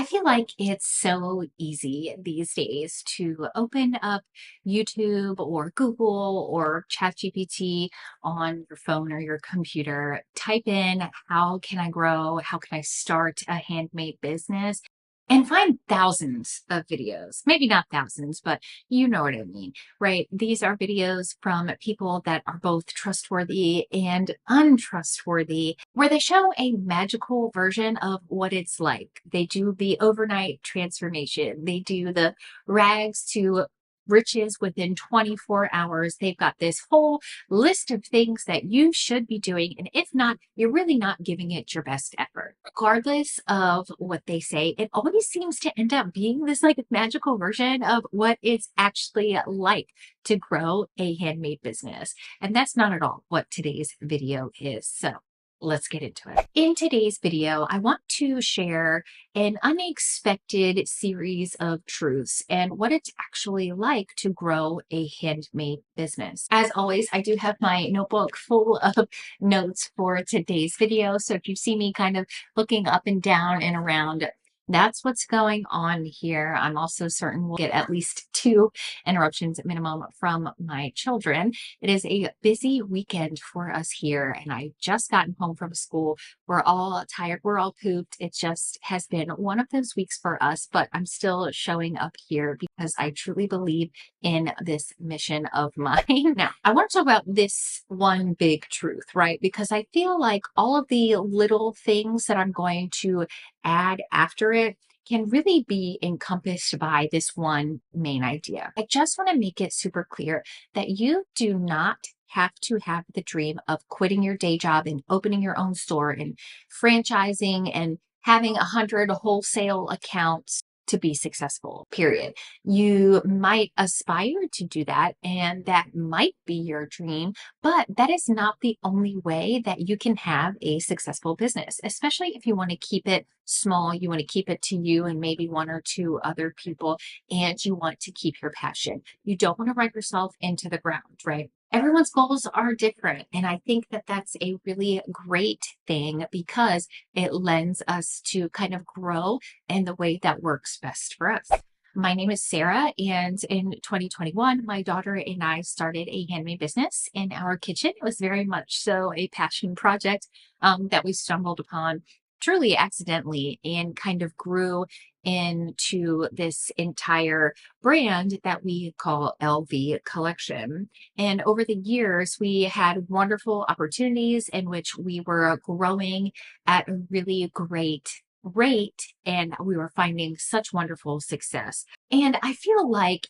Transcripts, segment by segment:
feel like it's so easy these days to open up YouTube or Google or ChatGPT on your phone or your computer, type in, how can I grow? How can I start a handmade business? And find thousands of videos. Maybe not thousands, but you know what I mean, right? These are videos from people that are both trustworthy and untrustworthy, where they show a magical version of what it's like. They do the overnight transformation, they do the rags to riches within 24 hours. They've got this whole list of things that you should be doing. And if not, you're really not giving it your best effort. Regardless of what they say, it always seems to end up being this like magical version of what it's actually like to grow a handmade business. And that's not at all what today's video is. So let's get into it. In today's video, I want to share an unexpected series of truths and what it's actually like to grow a handmade business. As always, I do have my notebook full of notes for today's video. So if you see me kind of looking up and down and around, that's what's going on here. I'm also certain we'll get at least 2 interruptions at minimum from my children. It is a busy weekend for us here, and I just gotten home from school. We're all tired. We're all pooped. It just has been one of those weeks for us, but I'm still showing up here because I truly believe in this mission of mine. Now, I want to talk about this one big truth, right? Because I feel like all of the little things that I'm going to add after it can really be encompassed by this one main idea. I just want to make it super clear that you do not have to have the dream of quitting your day job and opening your own store and franchising and having 100 wholesale accounts to be successful, period. You might aspire to do that, and that might be your dream, but that is not the only way that you can have a successful business, especially if you want to keep it small, you want to keep it to you and maybe 1 or 2 other people, and you want to keep your passion. You don't want to write yourself into the ground, right? Everyone's goals are different. And I think that that's a really great thing because it lends us to kind of grow in the way that works best for us. My name is Sarah, and in 2021, my daughter and I started a handmade business in our kitchen. It was very much so a passion project that we stumbled upon truly accidentally and kind of grew into this entire brand that we call LV Collection. And over the years, we had wonderful opportunities in which we were growing at a really great rate, and we were finding such wonderful success. And I feel like,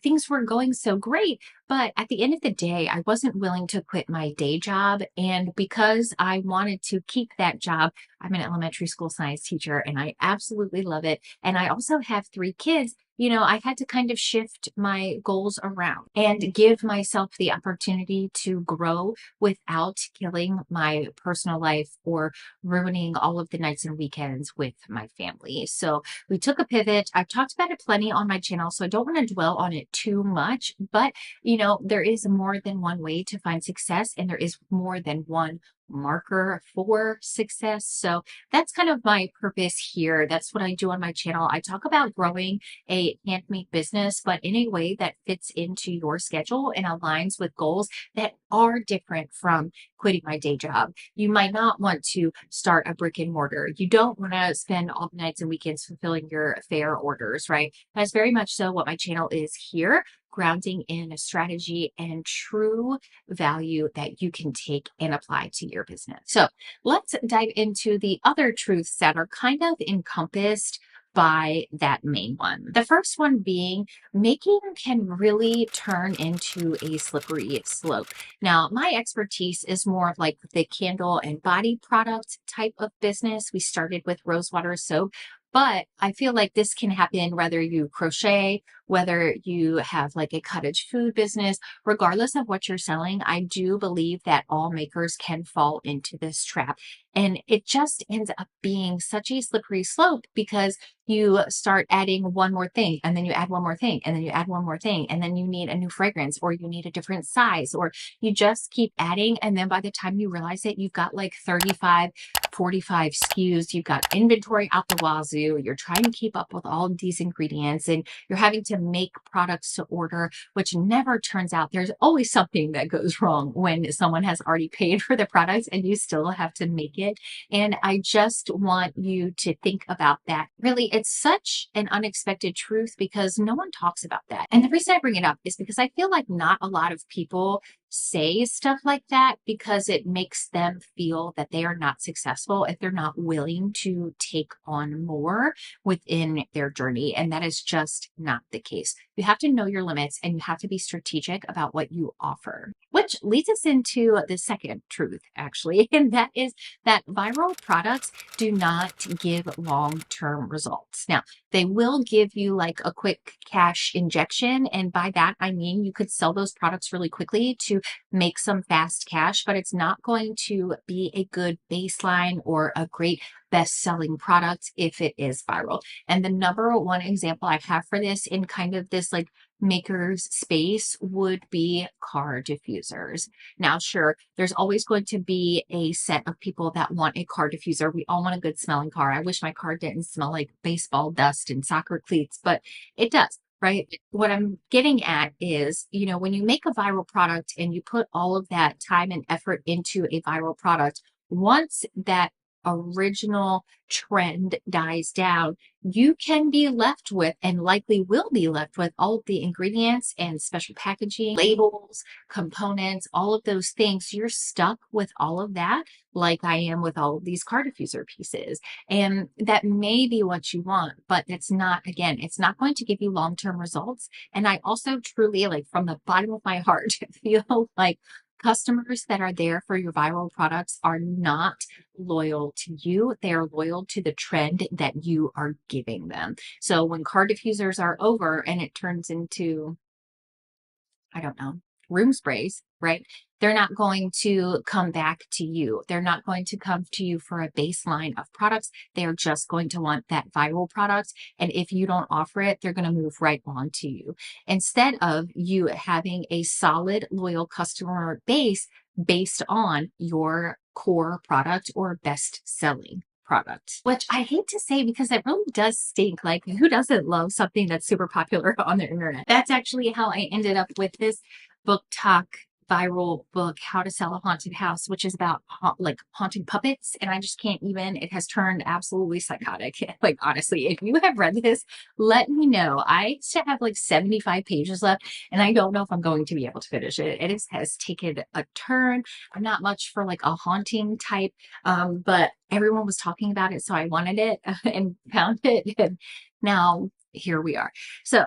things were going so great, but at the end of the day, I wasn't willing to quit my day job. And because I wanted to keep that job, I'm an elementary school science teacher and I absolutely love it. And I also have 3 kids. I had to kind of shift my goals around and give myself the opportunity to grow without killing my personal life or ruining all of the nights and weekends with my family. So we took a pivot. I've talked about it plenty on my channel, so I don't want to dwell on it too much, but there is more than one way to find success, and there is more than one marker for success. So that's kind of my purpose here. That's what I do on my channel. I talk about growing a handmade business, but in a way that fits into your schedule and aligns with goals that are different from quitting my day job. You might not want to start a brick and mortar. You don't want to spend all the nights and weekends fulfilling your fair orders, right? That's very much so what my channel is here, grounding in a strategy and true value that you can take and apply to your business. So let's dive into the other truths that are kind of encompassed by that main one. The first one being making can really turn into a slippery slope. Now, my expertise is more of like the candle and body product type of business. We started with rosewater soap, but I feel like this can happen whether you crochet, whether you have like a cottage food business, regardless of what you're selling. I do believe that all makers can fall into this trap. And it just ends up being such a slippery slope because you start adding one more thing, and then you add one more thing, and then you add one more thing, and then you need a new fragrance, or you need a different size, or you just keep adding. And then by the time you realize it, you've got like 35, 45 SKUs, you've got inventory out the wazoo. do. You're trying to keep up with all of these ingredients and you're having to make products to order, which never turns out. There's always something that goes wrong when someone has already paid for the products and you still have to make it. And I just want you to think about that. Really, it's such an unexpected truth because no one talks about that. And the reason I bring it up is because I feel like not a lot of people say stuff like that because it makes them feel that they are not successful if they're not willing to take on more within their journey. And that is just not the case. You have to know your limits and you have to be strategic about what you offer, which leads us into the second truth, actually, and that is that viral products do not give long-term results. Now, they will give you like a quick cash injection. And by that, I mean you could sell those products really quickly to make some fast cash, but it's not going to be a good baseline or a great best-selling product if it is viral. And the number one example I have for this in kind of this like maker's space would be car diffusers. Now, sure, there's always going to be a set of people that want a car diffuser. We all want a good smelling car. I wish my car didn't smell like baseball dust and soccer cleats, but it does. Right. What I'm getting at is, when you make a viral product and you put all of that time and effort into a viral product, once that original trend dies down, you can be left with and likely will be left with all of the ingredients and special packaging, labels, components, all of those things. You're stuck with all of that, like I am with all of these car diffuser pieces. And that may be what you want, but it's not, again, it's not going to give you long-term results. And I also truly, like from the bottom of my heart, feel like customers that are there for your viral products are not loyal to you. They are loyal to the trend that you are giving them. So when car diffusers are over and it turns into, I don't know, room sprays, right? They're not going to come back to you. They're not going to come to you for a baseline of products. They're just going to want that viral product. And if you don't offer it, they're going to move right on to you. Instead of you having a solid, loyal customer base based on your core product or best selling product, which I hate to say because it really does stink. Like, who doesn't love something that's super popular on the internet? That's actually how I ended up with this book talk viral book, How to Sell a Haunted House, which is about like haunting puppets. And I just can't even, it has turned absolutely psychotic. Like, honestly, if you have read this, let me know. I still have like 75 pages left and I don't know if I'm going to be able to finish it. It has taken a turn. I'm not much for like a haunting type, but everyone was talking about it. So I wanted it and found it. And now here we are. So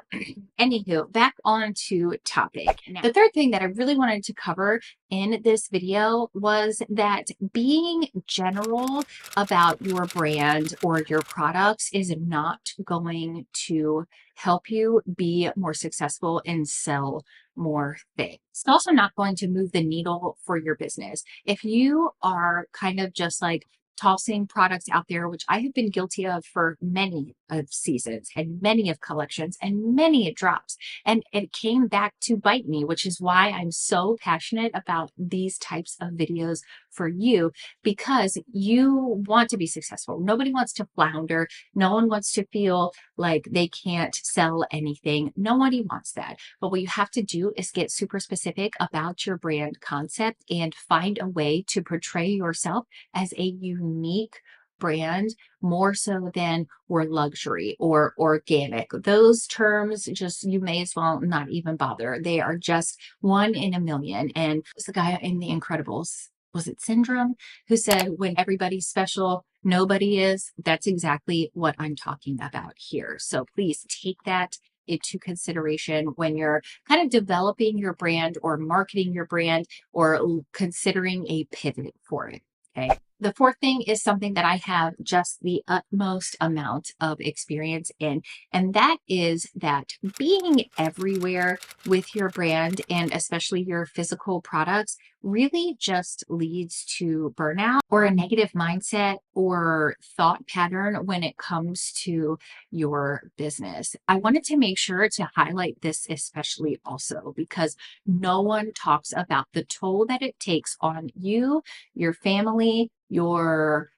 anywho, back on to topic. Now, the third thing that I really wanted to cover in this video was that being general about your brand or your products is not going to help you be more successful and sell more things. It's also not going to move the needle for your business. If you are kind of just like tossing products out there, which I have been guilty of for many of seasons and many of collections and many of drops. And it came back to bite me, which is why I'm so passionate about these types of videos for you, because you want to be successful. Nobody wants to flounder. No one wants to feel like they can't sell anything. Nobody wants that. But what you have to do is get super specific about your brand concept and find a way to portray yourself as a unique brand, more so than we're luxury or organic. Those terms, just, you may as well not even bother. They are just one in a million. And it's the guy in The Incredibles, was it Syndrome, who said, when everybody's special, nobody is. That's exactly what I'm talking about here. So please take that into consideration when you're kind of developing your brand or marketing your brand or considering a pivot for it. Okay. The fourth thing is something that I have just the utmost amount of experience in, and that is that being everywhere with your brand and especially your physical products really just leads to burnout or a negative mindset or thought pattern when it comes to your business. I wanted to make sure to highlight this especially also because no one talks about the toll that it takes on you, your family, your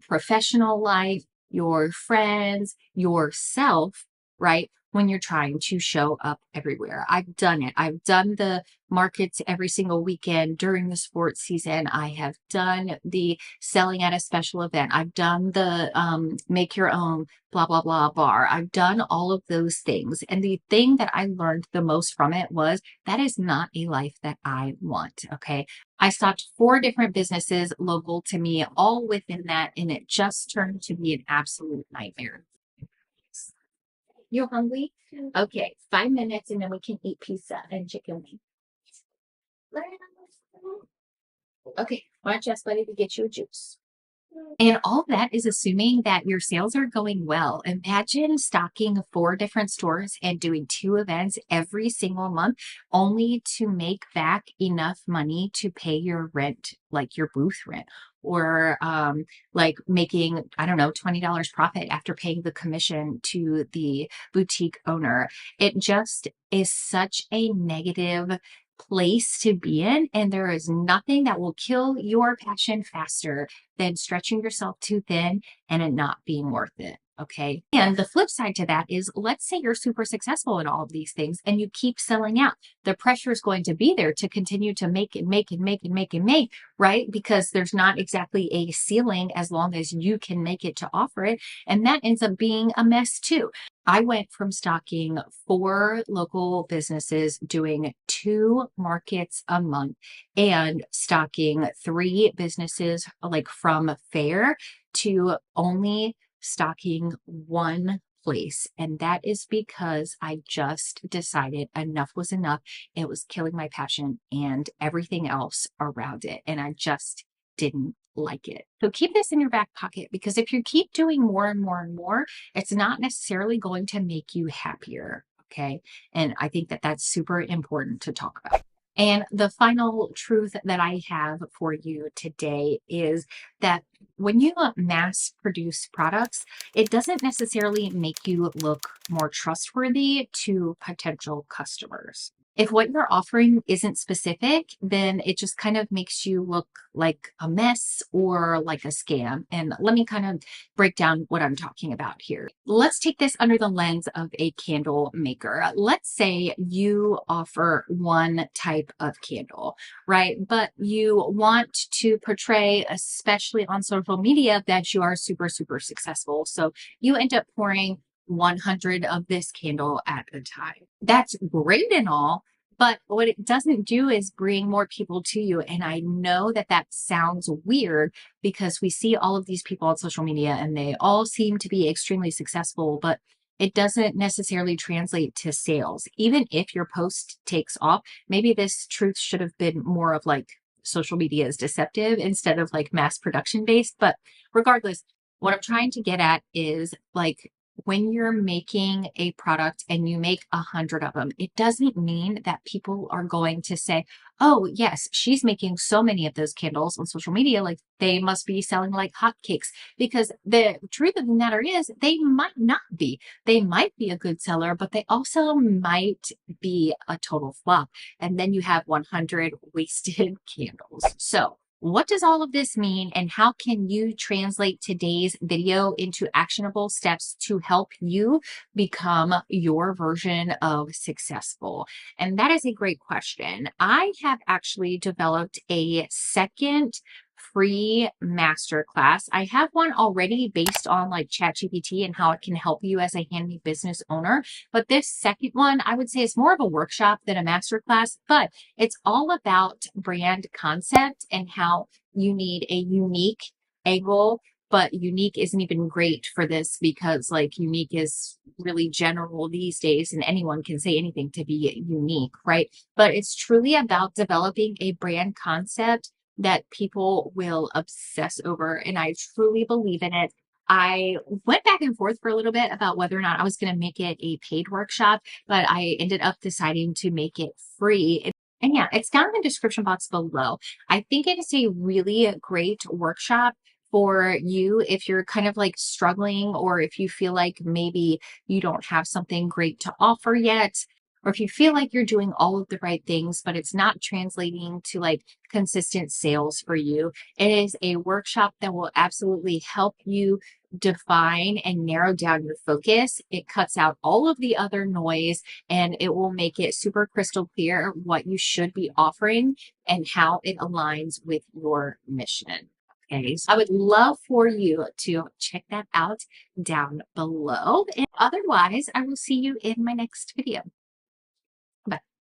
professional life, your friends, yourself, right? When you're trying to show up everywhere. I've done it. I've done the markets every single weekend during the sports season. I have done the selling at a special event. I've done the make your own blah, blah, blah bar. I've done all of those things. And the thing that I learned the most from it was that is not a life that I want. Okay. I stopped 4 different businesses local to me, all within that, and it just turned to be an absolute nightmare. You hungry? Okay, 5 minutes and then we can eat pizza and chicken wings. Okay, why don't you ask Buddy to get you a juice? And all of that is assuming that your sales are going well. Imagine stocking 4 different stores and doing 2 events every single month only to make back enough money to pay your rent, like your booth rent, or like making, I don't know, $20 profit after paying the commission to the boutique owner. It just is such a negative place to be in. And there is nothing that will kill your passion faster than stretching yourself too thin and it not being worth it. Okay. And the flip side to that is, let's say you're super successful in all of these things and you keep selling out. The pressure is going to be there to continue to make and make and make and make and make, right? Because there's not exactly a ceiling as long as you can make it to offer it. And that ends up being a mess too. I went from stocking 4 local businesses, doing 2 markets a month, and stocking 3 businesses like from fair to only stocking 1 place. And that is because I just decided enough was enough. It was killing my passion and everything else around it. And I just didn't like it. So keep this in your back pocket, because if you keep doing more and more and more, it's not necessarily going to make you happier. Okay. And I think that that's super important to talk about. And the final truth that I have for you today is that when you mass produce products, it doesn't necessarily make you look more trustworthy to potential customers. If what you're offering isn't specific, then it just kind of makes you look like a mess or like a scam. And let me kind of break down what I'm talking about here. Let's take this under the lens of a candle maker. Let's say you offer one type of candle, right? But you want to portray, especially on social media, that you are super, super successful. So you end up pouring 100 of this candle at a time. That's great and all, but what it doesn't do is bring more people to you. And I know that that sounds weird because we see all of these people on social media and they all seem to be extremely successful, but it doesn't necessarily translate to sales. Even if your post takes off, maybe this truth should have been more of like social media is deceptive instead of like mass production based. But regardless, what I'm trying to get at is like, when you're making a product and you make 100 of them, it doesn't mean that people are going to say, oh, yes, she's making so many of those candles on social media. Like they must be selling like hotcakes, because the truth of the matter is they might not be. They might be a good seller, but they also might be a total flop. And then you have 100 wasted candles. So what does all of this mean, and how can you translate today's video into actionable steps to help you become your version of successful? And that is a great question. I have actually developed a second free masterclass. I have one already based on like ChatGPT and how it can help you as a handmade business owner. But this second one, I would say, is more of a workshop than a masterclass, but it's all about brand concept and how you need a unique angle. But unique isn't even great for this because like unique is really general these days and anyone can say anything to be unique, right? But it's truly about developing a brand concept that people will obsess over. And I truly believe in it. I went back and forth for a little bit about whether or not I was going to make it a paid workshop, but I ended up deciding to make it free. And yeah, it's down in the description box below. I think it is a really great workshop for you if you're kind of like struggling, or if you feel like maybe you don't have something great to offer yet, or if you feel like you're doing all of the right things, but it's not translating to like consistent sales for you. It is a workshop that will absolutely help you define and narrow down your focus. It cuts out all of the other noise and it will make it super crystal clear what you should be offering and how it aligns with your mission. Okay, so I would love for you to check that out down below. And otherwise, I will see you in my next video.